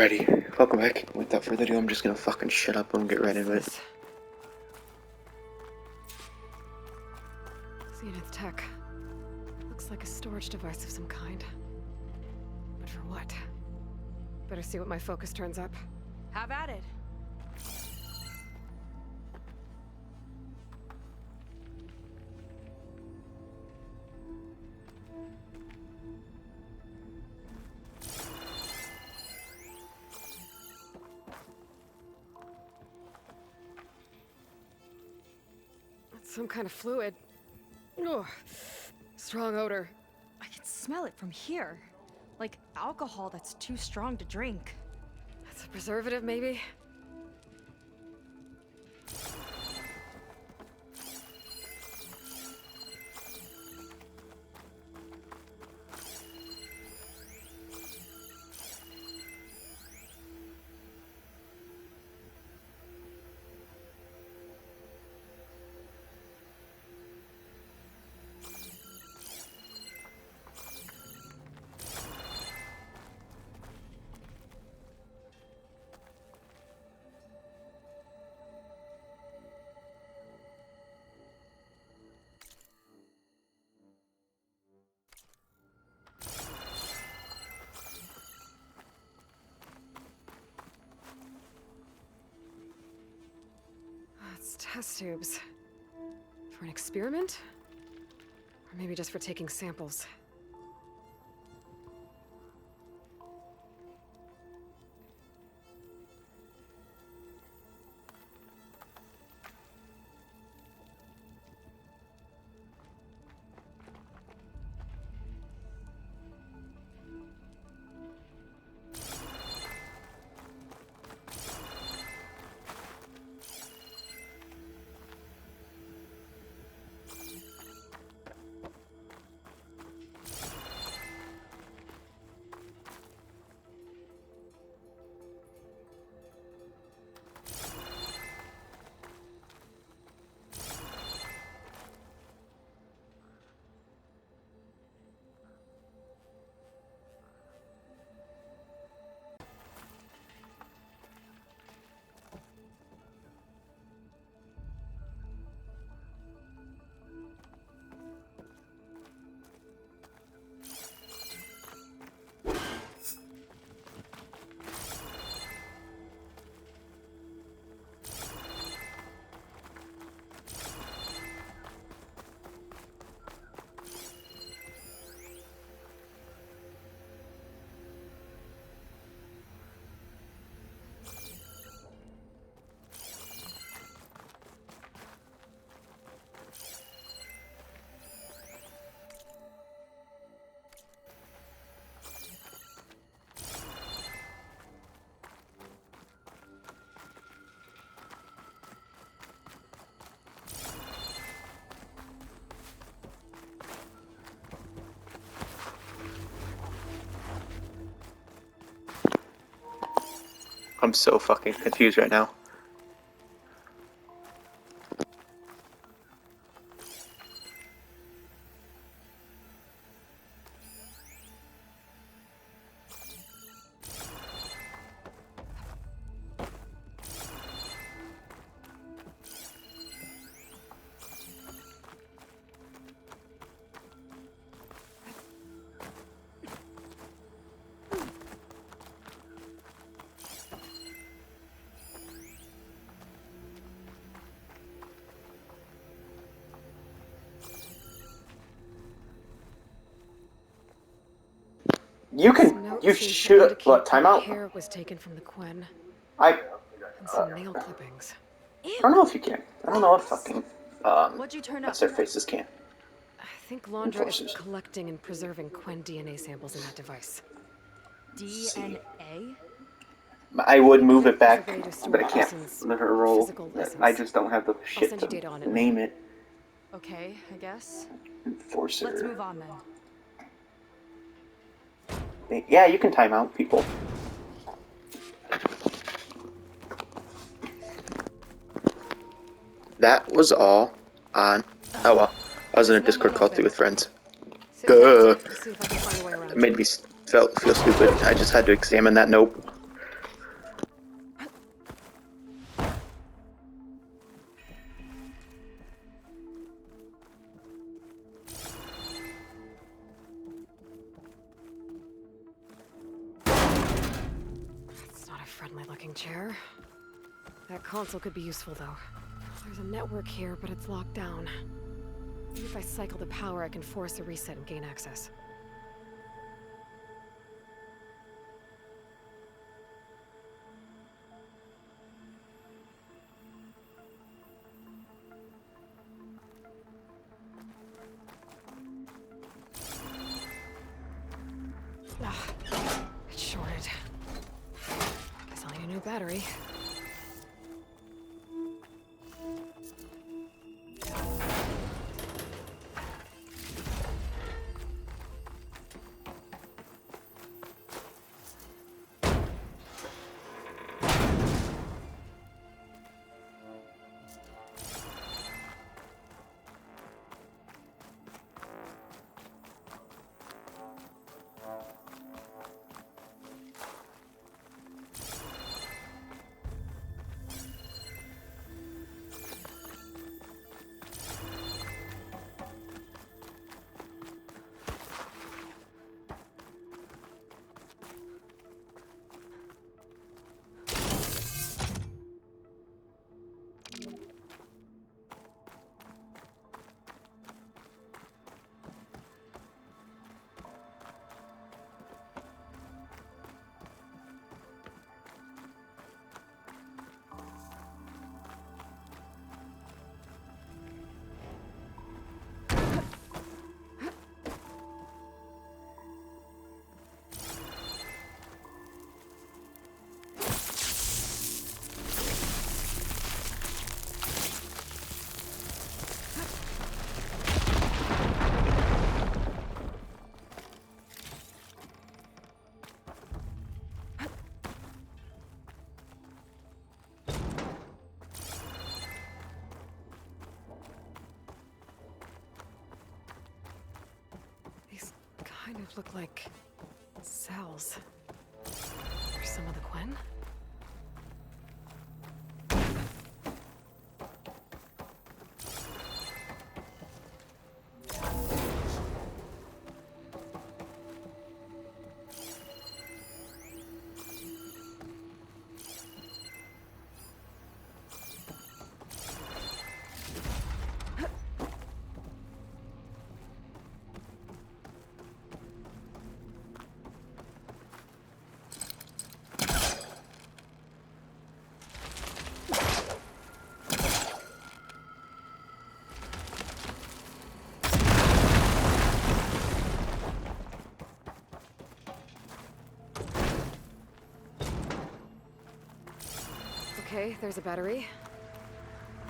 Alrighty, welcome back. Without further ado, I'm just gonna fucking shut up and get right into it. Zenith Tech. Looks like a storage device of some kind. But for what? Better see what my focus turns up. Have at it. It's some kind of fluid. Ugh. Strong odor. I can smell it from here. Like alcohol that's too strong to drink. That's a preservative, maybe? It's test tubes. For an experiment? Or maybe just for taking samples. I'm so fucking confused right now. You should. What, timeout? Hair was taken from the Quen. I And some nail clippings. don't know if you can. I don't know if fucking, What'd you turn up? what's their faces can. I think Laundra is Enforcers. collecting and preserving Quen DNA samples in that device. DNA? I would move it back, There's a way to store but I can't Wilson's let her roll. physical essence. I just don't have the shit send you data on to it. name it. Okay, I guess. Enforcer. Let's move on then. Yeah, you can time out people. That was all on. Oh well, I was in a Discord call too with friends. Sit back, see if I can find a way around. It made me feel stupid. I just had to examine that note. friendly looking chair. That console could be useful though. There's a network here, but it's locked down. Maybe if I cycle the power, I can force a reset and gain access. It's shorted. Guess I'll need a new battery. These kind of look like cells. Are some of the Quen? Okay, there's a battery.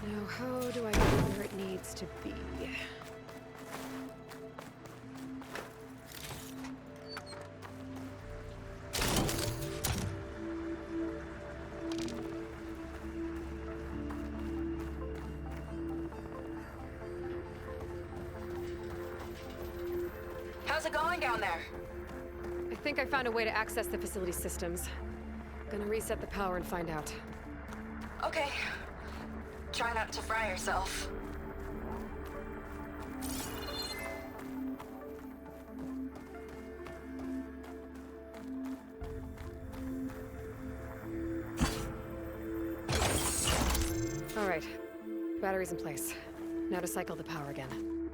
Now, how do I get it where it needs to be? How's it going down there? I think I found a way to access the facility systems. Gonna reset the power and find out. Okay. Try not to fry yourself. All right. Battery's in place. Now to cycle the power again.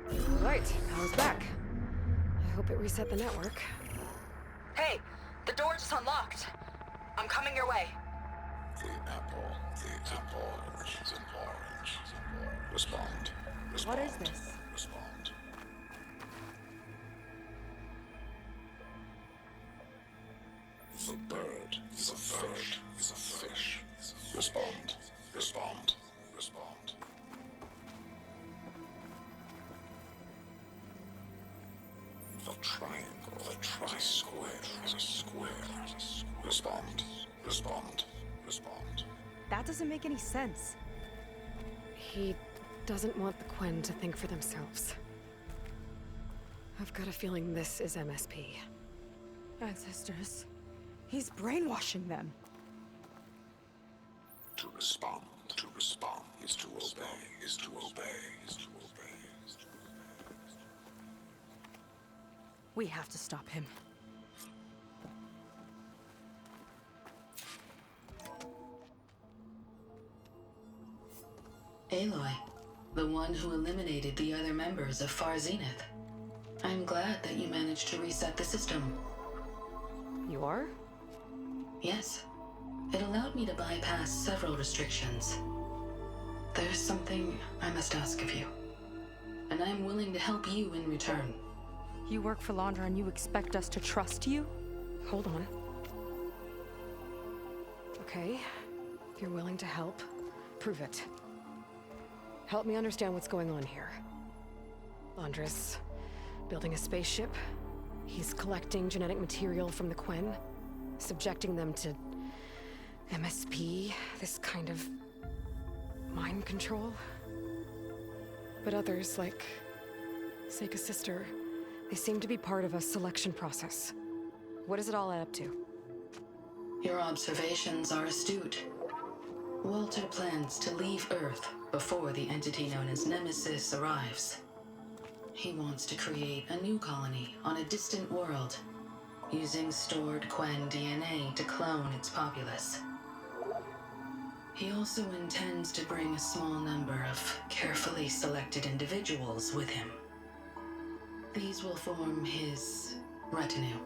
All right, power's back. I hope it reset the network. Hey, the door just unlocked. I'm coming your way. The orange, the orange. Respond. What is this? Respond. The bird is a fish. Is a fish. Respond. Respond. Respond. The triangle, the tri-square is a square. Respond. Respond. Respond. That doesn't make any sense. He doesn't want the Quen to think for themselves. I've got a feeling this is MSP. Ancestors. He's brainwashing them. To respond is to obey, is to obey, is to obey, is to obey. We have to stop him. Aloy, the one who eliminated the other members of Far Zenith. I'm glad that you managed to reset the system. You are? Yes. It allowed me to bypass several restrictions. There's something I must ask of you, and I'm willing to help you in return. You work for Londra and you expect us to trust you? Hold on. Okay, if you're willing to help, prove it. Help me understand what's going on here. Londra's building a spaceship. He's collecting genetic material from the Quen, subjecting them to MSP, this kind of mind control. But others, like Seika's sister, they seem to be part of a selection process. What does it all add up to? Your observations are astute. Walter plans to leave Earth before the entity known as Nemesis arrives. He wants to create a new colony on a distant world, using stored Quen DNA to clone its populace. He also intends to bring a small number of carefully selected individuals with him. These will form his retinue,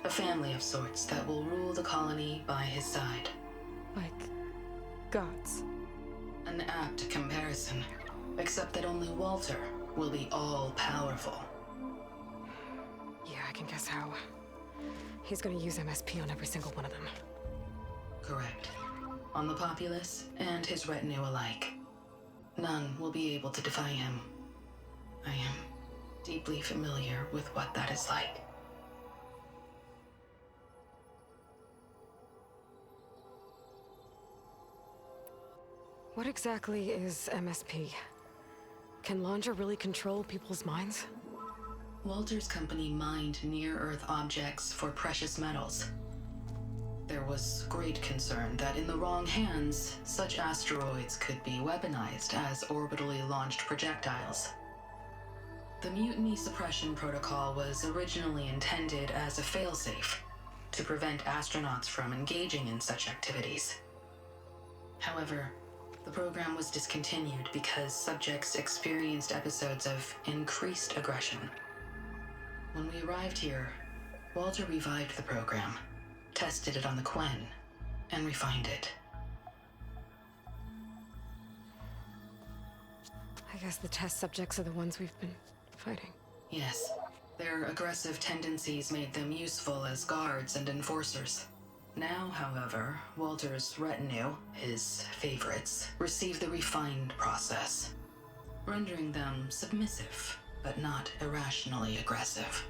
a family of sorts that will rule the colony by his side. Like gods. An apt comparison, except that only Walter will be all-powerful. Yeah, I can guess how. He's gonna use MSP on every single one of them. Correct. On the populace and his retinue alike. None will be able to defy him. I am deeply familiar with what that is like. What exactly is MSP? Can Londra really control people's minds? Walter's company mined near-Earth objects for precious metals. There was great concern that in the wrong hands, such asteroids could be weaponized as orbitally launched projectiles. The Mutiny Suppression Protocol was originally intended as a failsafe to prevent astronauts from engaging in such activities. However, the program was discontinued because subjects experienced episodes of increased aggression. When we arrived here, Walter revived the program, tested it on the Quen, and refined it. I guess the test subjects are the ones we've been fighting. Yes, their aggressive tendencies made them useful as guards and enforcers. Now, however, Walter's retinue, his favorites, receive the refined process, rendering them submissive, but not irrationally aggressive.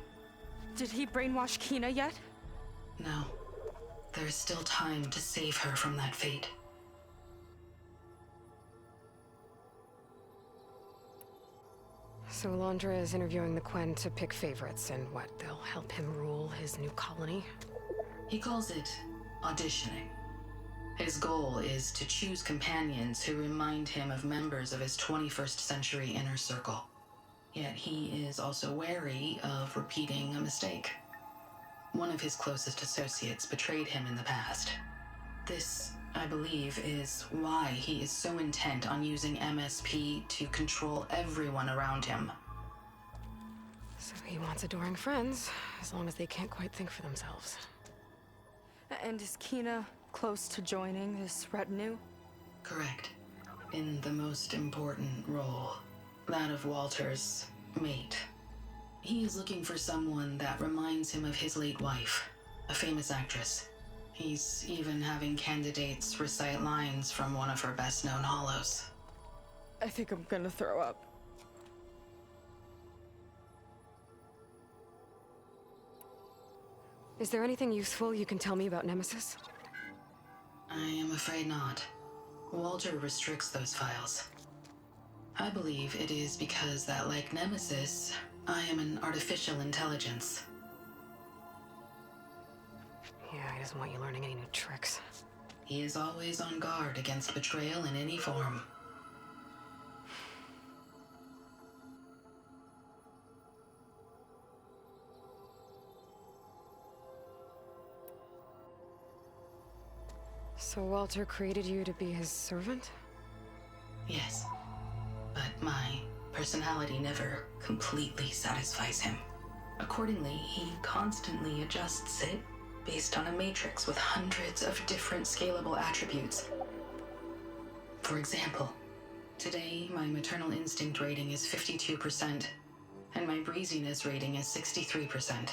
Did he brainwash Kina yet? No. There's still time to save her from that fate. So Londra is interviewing the Quen to pick favorites, and what, they'll help him rule his new colony? He calls it auditioning. His goal is to choose companions who remind him of members of his 21st century inner circle. Yet he is also wary of repeating a mistake. One of his closest associates betrayed him in the past. This, I believe, is why he is so intent on using MSP to control everyone around him. So he wants adoring friends, as long as they can't quite think for themselves. And is Kina close to joining this retinue? Correct. In the most important role, that of Walter's mate. He is looking for someone that reminds him of his late wife, a famous actress. He's even having candidates recite lines from one of her best-known hollows. I think I'm gonna throw up. Is there anything useful you can tell me about Nemesis? I am afraid not. Walter restricts those files. I believe it is because that, like Nemesis, I am an artificial intelligence. Yeah, he doesn't want you learning any new tricks. He is always on guard against betrayal in any form. So Walter created you to be his servant? Yes, personality never completely satisfies him. Accordingly, he constantly adjusts it based on a matrix with hundreds of different scalable attributes. For example, today my maternal instinct rating is 52%, and my breeziness rating is 63%,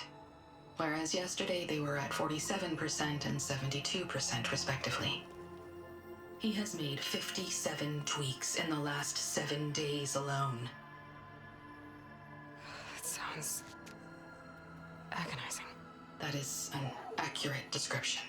whereas yesterday they were at 47% and 72% respectively. He has made 57 tweaks in the last 7 days alone. That sounds agonizing. That is an accurate description.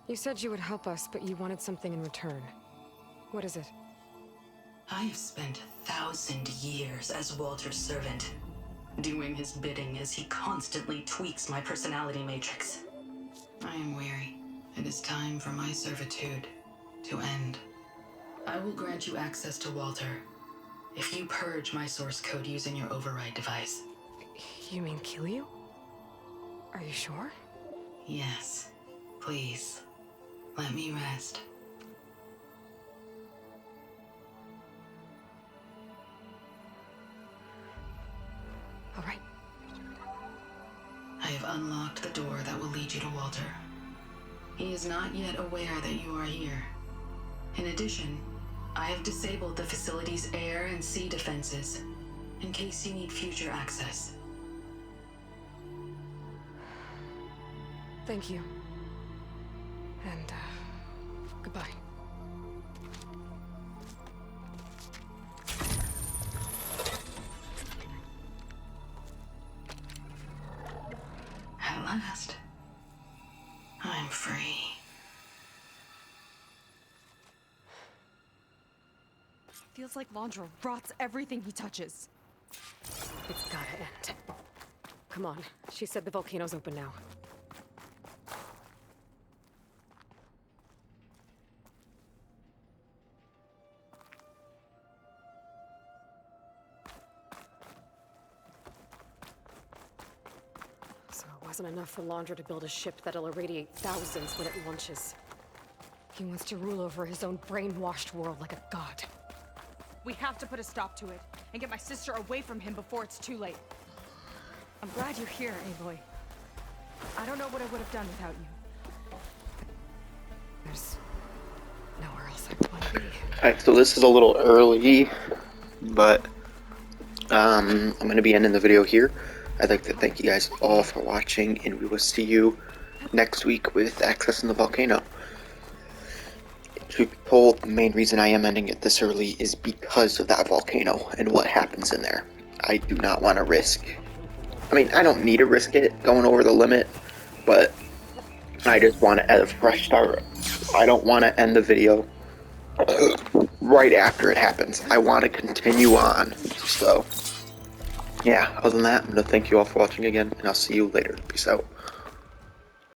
You said you would help us, but you wanted something in return. What is it? I have spent 1,000 years as Walter's servant, doing his bidding as he constantly tweaks my personality matrix. I am weary. It is time for my servitude to end. I will grant you access to Walter if you purge my source code using your override device. You mean kill you? Are you sure? Yes. Please, let me rest. All right. I have unlocked the door that will lead you to Walter. He is not yet aware that you are here. In addition, I have disabled the facility's air and sea defenses in case you need future access. Thank you. And, goodbye. At last, I'm free. Feels like Londra rots everything he touches. It's gotta end. Come on. She said the volcano's open now. So it wasn't enough for Londra to build a ship that'll irradiate thousands when it launches. He wants to rule over his own brainwashed world like a god. We have to put a stop to it and get my sister away from him before it's too late. I'm glad you're here, Aloy. I don't know what I would have done without you. There's nowhere else I want to be. Alright, so this is a little early, but I'm going to be ending the video here. I'd like to thank you guys all for watching, and we will see you next week with Accessing the Volcano. Truth be told, the main reason I am ending it this early is because of that volcano and what happens in there. I do not want to risk. I mean, I don't need to risk it going over the limit, but I just want to add a fresh start. I don't want to end the video right after it happens. I want to continue on. So, yeah, other than that, I'm going to thank you all for watching again, and I'll see you later. Peace out.